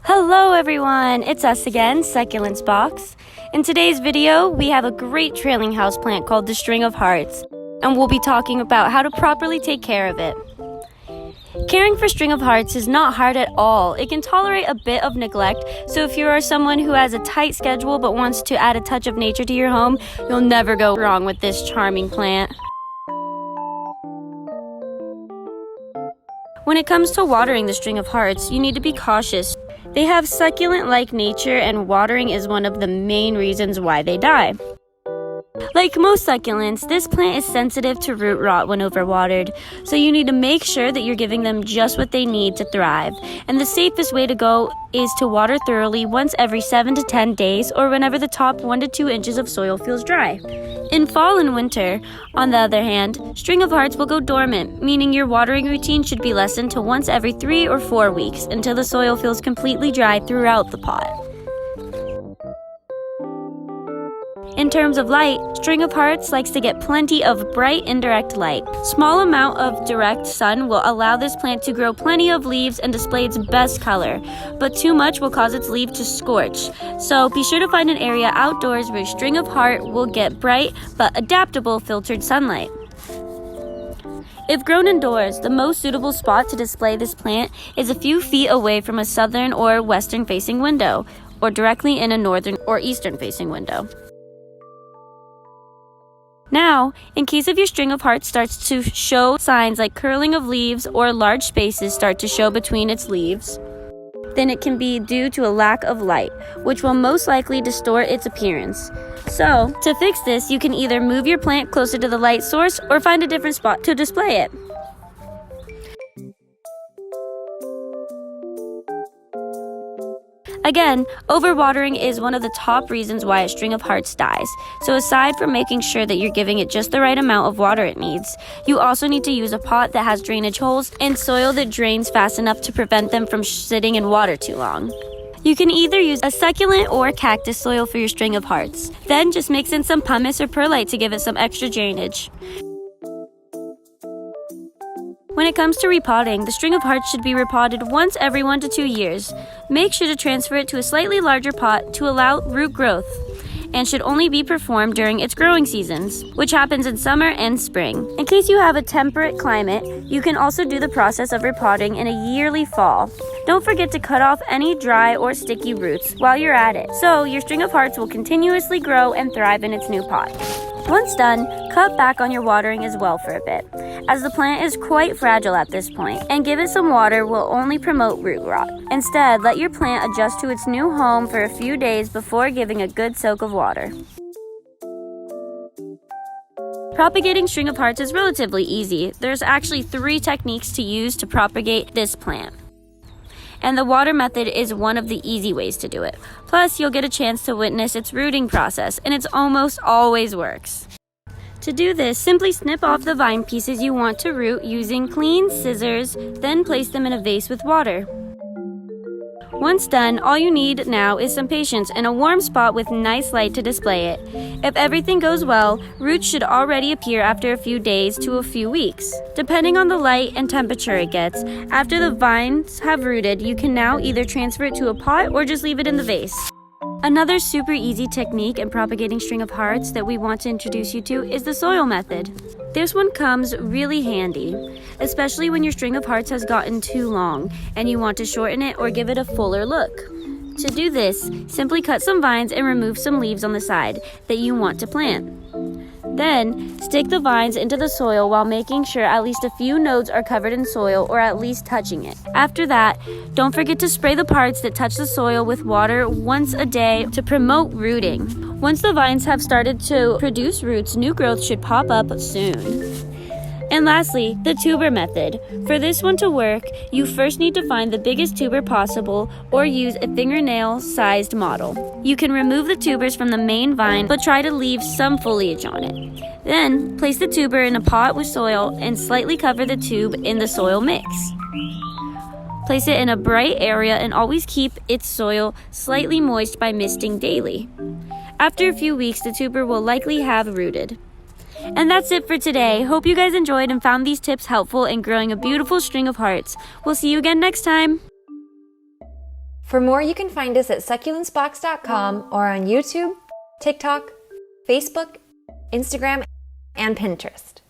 Hello everyone, it's us again, Succulents Box. In today's video, we have a great trailing houseplant called the String of Hearts, and we'll be talking about how to properly take care of it. Caring for String of Hearts is not hard at all. It can tolerate a bit of neglect, so if you are someone who has a tight schedule but wants to add a touch of nature to your home, you'll never go wrong with this charming plant. When it comes to watering the String of Hearts, you need to be cautious. They have succulent-like nature, and watering is one of the main reasons why they die. Like most succulents, this plant is sensitive to root rot when overwatered, so you need to make sure that you're giving them just what they need to thrive. And the safest way to go is to water thoroughly once every 7 to 10 days or whenever the top 1 to 2 inches of soil feels dry. In fall and winter, on the other hand, String of Hearts will go dormant, meaning your watering routine should be lessened to once every 3 or 4 weeks until the soil feels completely dry throughout the pot. In terms of light, String of Hearts likes to get plenty of bright indirect light. Small amount of direct sun will allow this plant to grow plenty of leaves and display its best color, but too much will cause its leaf to scorch. So be sure to find an area outdoors where String of Heart will get bright but adaptable filtered sunlight. If grown indoors, the most suitable spot to display this plant is a few feet away from a southern or western facing window, or directly in a northern or eastern facing window. Now, in case if your String of Hearts starts to show signs like curling of leaves or large spaces start to show between its leaves, then it can be due to a lack of light, which will most likely distort its appearance. So, to fix this, you can either move your plant closer to the light source or find a different spot to display it. Again, overwatering is one of the top reasons why a String of Hearts dies. So aside from making sure that you're giving it just the right amount of water it needs, you also need to use a pot that has drainage holes and soil that drains fast enough to prevent them from sitting in water too long. You can either use a succulent or cactus soil for your String of Hearts. Then just mix in some pumice or perlite to give it some extra drainage. When it comes to repotting, the String of Hearts should be repotted once every 1 to 2 years. Make sure to transfer it to a slightly larger pot to allow root growth, and should only be performed during its growing seasons, which happens in summer and spring. In case you have a temperate climate, you can also do the process of repotting in a yearly fall. Don't forget to cut off any dry or sticky roots while you're at it, so your String of Hearts will continuously grow and thrive in its new pot. Once done, cut back on your watering as well for a bit, as the plant is quite fragile at this point, and give it some water will only promote root rot. Instead, let your plant adjust to its new home for a few days before giving a good soak of water. Propagating String of Hearts is relatively easy. There's actually 3 techniques to use to propagate this plant, and the water method is one of the easy ways to do it. Plus, you'll get a chance to witness its rooting process, and it almost always works. To do this, simply snip off the vine pieces you want to root using clean scissors, then place them in a vase with water. Once done, all you need now is some patience and a warm spot with nice light to display it. If everything goes well, roots should already appear after a few days to a few weeks, depending on the light and temperature it gets. After the vines have rooted, you can now either transfer it to a pot or just leave it in the vase. Another super easy technique in propagating String of Hearts that we want to introduce you to is the soil method. This one comes really handy, especially when your String of Hearts has gotten too long and you want to shorten it or give it a fuller look. To do this, simply cut some vines and remove some leaves on the side that you want to plant. Then, stick the vines into the soil while making sure at least a few nodes are covered in soil or at least touching it. After that, don't forget to spray the parts that touch the soil with water once a day to promote rooting. Once the vines have started to produce roots, new growth should pop up soon. And lastly, the tuber method. For this one to work, you first need to find the biggest tuber possible or use a fingernail-sized model. You can remove the tubers from the main vine, but try to leave some foliage on it. Then, place the tuber in a pot with soil and slightly cover the tube in the soil mix. Place it in a bright area and always keep its soil slightly moist by misting daily. After a few weeks, the tuber will likely have rooted. And that's it for today. Hope you guys enjoyed and found these tips helpful in growing a beautiful String of Hearts. We'll see you again next time. For more, you can find us at succulentsbox.com or on YouTube, TikTok, Facebook, Instagram, and Pinterest.